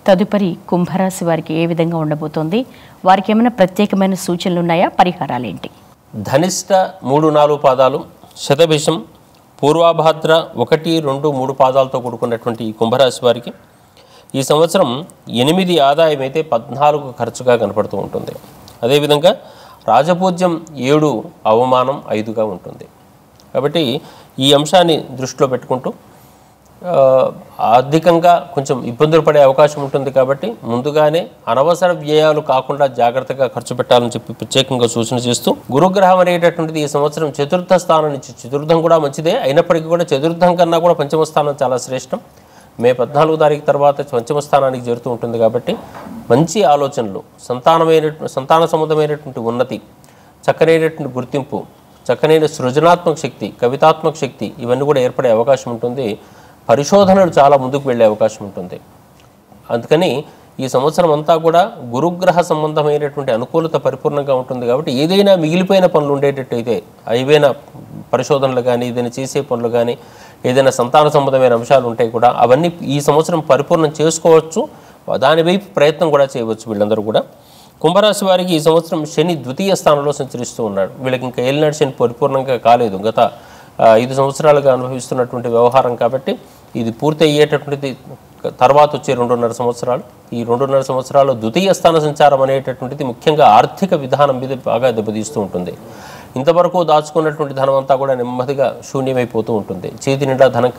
తదుపరి కుంభరాశి వారికి ఏ విధంగా ఉండబోతోంది? వారికి ఏమైనా ప్రత్యేకమైన సూచనలు ఉన్నాయా? పరిహారాలు ఏంటి? ధనిష్ట 3-4 పాదాలు, శతభిషం, పూర్వాభాద్ర 1, 2, 3 పాదాలతో కూడుకున్నటువంటి ఈ కుంభరాశి వారికి ఈ సంవత్సరం 8 ఆదాయం అయితే 14 ఖర్చుగా కనపడుతూ ఉంటుంది. అదేవిధంగా రాజపూజ్యం 7, అవమానం 5గా ఉంటుంది. కాబట్టి ఈ అంశాన్ని దృష్టిలో పెట్టుకుంటూ ఆర్థికంగా కొంచెం ఇబ్బందులు పడే అవకాశం ఉంటుంది. కాబట్టి ముందుగానే అనవసర వ్యయాలు కాకుండా జాగ్రత్తగా ఖర్చు పెట్టాలని చెప్పి ప్రత్యేకంగా సూచన చేస్తూ, గురుగ్రహం అనేటటువంటిది ఈ సంవత్సరం చతుర్థ స్థానం నుంచి, చతుర్థం కూడా మంచిదే అయినప్పటికీ కూడా చతుర్థం కన్నా కూడా పంచమ స్థానం చాలా శ్రేష్టం. మే 14వ తారీఖు తర్వాత పంచమ స్థానానికి చేరుతూ ఉంటుంది. కాబట్టి మంచి ఆలోచనలు, సంతాన సంబంధమైనటువంటి ఉన్నతి, చక్కనైనటువంటి గుర్తింపు, చక్కనైన సృజనాత్మక శక్తి, కవితాత్మక శక్తి ఇవన్నీ కూడా ఏర్పడే అవకాశం ఉంటుంది. పరిశోధనలు చాలా ముందుకు వెళ్ళే అవకాశం ఉంటుంది. అందుకని ఈ సంవత్సరం అంతా కూడా గురుగ్రహ సంబంధమైనటువంటి అనుకూలత పరిపూర్ణంగా ఉంటుంది. కాబట్టి ఏదైనా మిగిలిపోయిన పనులు ఉండేటట్టయితే, ఏవైనా పరిశోధనలు కానీ, ఏదైనా చేసే పనులు కానీ, ఏదైనా సంతాన సంబంధమైన అంశాలు ఉంటాయి కూడా, అవన్నీ ఈ సంవత్సరం పరిపూర్ణం చేసుకోవచ్చు. దానివైపు ప్రయత్నం కూడా చేయవచ్చు వీళ్ళందరూ కూడా. కుంభరాశి వారికి ఈ సంవత్సరం శని ద్వితీయ స్థానంలో సంచరిస్తూ ఉన్నాడు. వీళ్ళకి ఇంకా ఏలినాడు శని పరిపూర్ణంగా కాలేదు. గత 5 సంవత్సరాలుగా అనుభవిస్తున్నటువంటి వ్యవహారం. కాబట్టి ఇది పూర్తి అయ్యేటటువంటిది తర్వాత వచ్చే 2.5 సంవత్సరాలు. ఈ 2.5 సంవత్సరాలు ద్వితీయ స్థాన సంచారం అనేటటువంటిది ముఖ్యంగా ఆర్థిక విధానం మీద బాగా దెబ్బతీస్తూ ఉంటుంది. ఇంతవరకు దాచుకున్నటువంటి ధనం అంతా కూడా నెమ్మదిగా శూన్యమైపోతూ ఉంటుంది. చేతి నిండా ధనం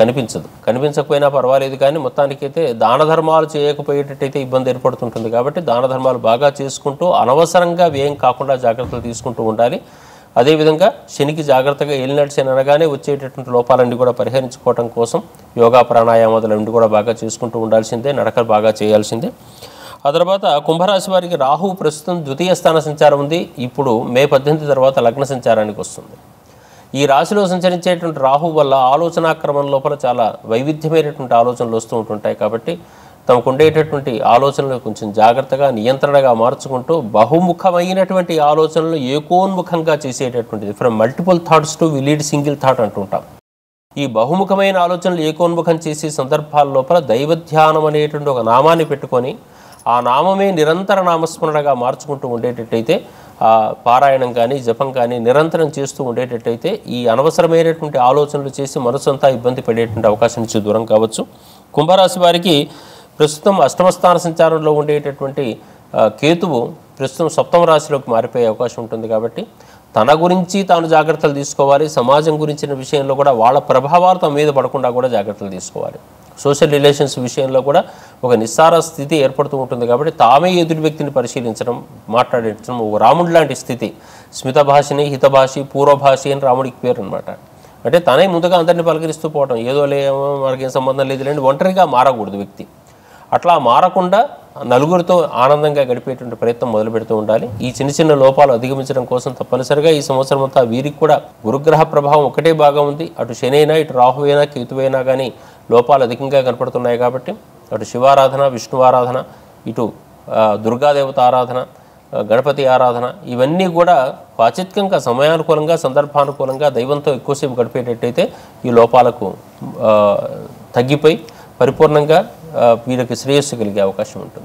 కనిపించకపోయినా పర్వాలేదు, కానీ మొత్తానికైతే దాన ధర్మాలు చేయకపోయేటట్టయితే ఇబ్బంది ఏర్పడుతుంటుంది. కాబట్టి దాన ధర్మాలు బాగా చేసుకుంటూ అనవసరంగా వ్యయం కాకుండా జాగ్రత్తలు తీసుకుంటూ ఉండాలి. అదేవిధంగా శనికి జాగ్రత్తగా ఏలినాడు శని అనగానే వచ్చేటటువంటి లోపాలన్నీ కూడా పరిహరించుకోవడం కోసం యోగా ప్రాణాయామాదులన్నీ కూడా బాగా చేసుకుంటూ ఉండాల్సిందే, నడకలు బాగా చేయాల్సిందే. ఆ తర్వాత కుంభరాశి వారికి రాహువు ప్రస్తుతం ద్వితీయ స్థాన సంచారం ఉంది. ఇప్పుడు మే 18 తర్వాత లగ్న సంచారానికి వస్తుంది. ఈ రాశిలో సంచరించేటువంటి రాహువు వల్ల ఆలోచనా క్రమం లోపల చాలా వైవిధ్యమైనటువంటి ఆలోచనలు వస్తూ ఉంటుంటాయి. కాబట్టి తమకు ఉండేటటువంటి ఆలోచనలు కొంచెం జాగ్రత్తగా నియంత్రణగా మార్చుకుంటూ బహుముఖమైనటువంటి ఆలోచనలు ఏకోన్ముఖంగా చేసేటటువంటిది, from multiple thoughts to we lead single thought అంటుంటాం. ఈ బహుముఖమైన ఆలోచనలు ఏకోన్ముఖం చేసే సందర్భాల లోపల దైవధ్యానం అనేటువంటి ఒక నామాన్ని పెట్టుకొని ఆ నామమే నిరంతర నామస్మరణగా మార్చుకుంటూ ఉండేటట్టయితే, ఆ పారాయణం కానీ జపం కానీ నిరంతరం చేస్తూ ఉండేటట్టయితే ఈ అనవసరమైనటువంటి ఆలోచనలు చేసి మనసు అంతా ఇబ్బంది పడేటువంటి అవకాశం నుంచి దూరం కావచ్చు. కుంభరాశి వారికి ప్రస్తుతం అష్టమ స్థాన సంచారంలో ఉండేటటువంటి కేతువు ప్రస్తుతం సప్తమ రాశిలోకి మారిపోయే అవకాశం ఉంటుంది. కాబట్టి తన గురించి తాను జాగ్రత్తలు తీసుకోవాలి. సమాజం గురించిన విషయంలో కూడా వాళ్ళ ప్రభావాలు తమ మీద పడకుండా కూడా జాగ్రత్తలు తీసుకోవాలి. సోషల్ రిలేషన్స్ విషయంలో కూడా ఒక నిస్సార స్థితి ఏర్పడుతూ ఉంటుంది. కాబట్టి తామే ఎదుటి వ్యక్తిని పరిశీలించడం, మాట్లాడించడం ఒక రాముడి లాంటి స్థితి. స్మిత భాషని, హితభాషి, పూర్వభాషి అని రాముడికి పేరు అనమాట. అంటే తనే ముందుగా అందరినీ పలకరిస్తూ పోవటం, ఏదో లేమో మనకేం సంబంధం లేదు లేని ఒంటరిగా మారకూడదు వ్యక్తి. అట్లా మారకుండా నలుగురితో ఆనందంగా గడిపేటువంటి ప్రయత్నం మొదలు పెడుతూ ఉండాలి. ఈ చిన్న చిన్న లోపాలు అధిగమించడం కోసం తప్పనిసరిగా ఈ సంవత్సరం అంతా వీరికి కూడా గురుగ్రహ ప్రభావం ఒకటే బాగా ఉంది. అటు శని అయినా, ఇటు రాహువైనా, కేతువైనా కానీ లోపాలు అధికంగా కనపడుతున్నాయి. కాబట్టి అటు శివారాధన, విష్ణువారాధన, ఇటు దుర్గాదేవత ఆరాధన, గణపతి ఆరాధన ఇవన్నీ కూడా వాచిత్కంగా, సమయానుకూలంగా, సందర్భానుకూలంగా దైవంతో ఎక్కువసేపు గడిపేటట్టయితే ఈ లోపాలకు తగ్గిపోయి పరిపూర్ణంగా వీరికి శ్రేయస్సు కలిగే అవకాశం ఉంటుంది.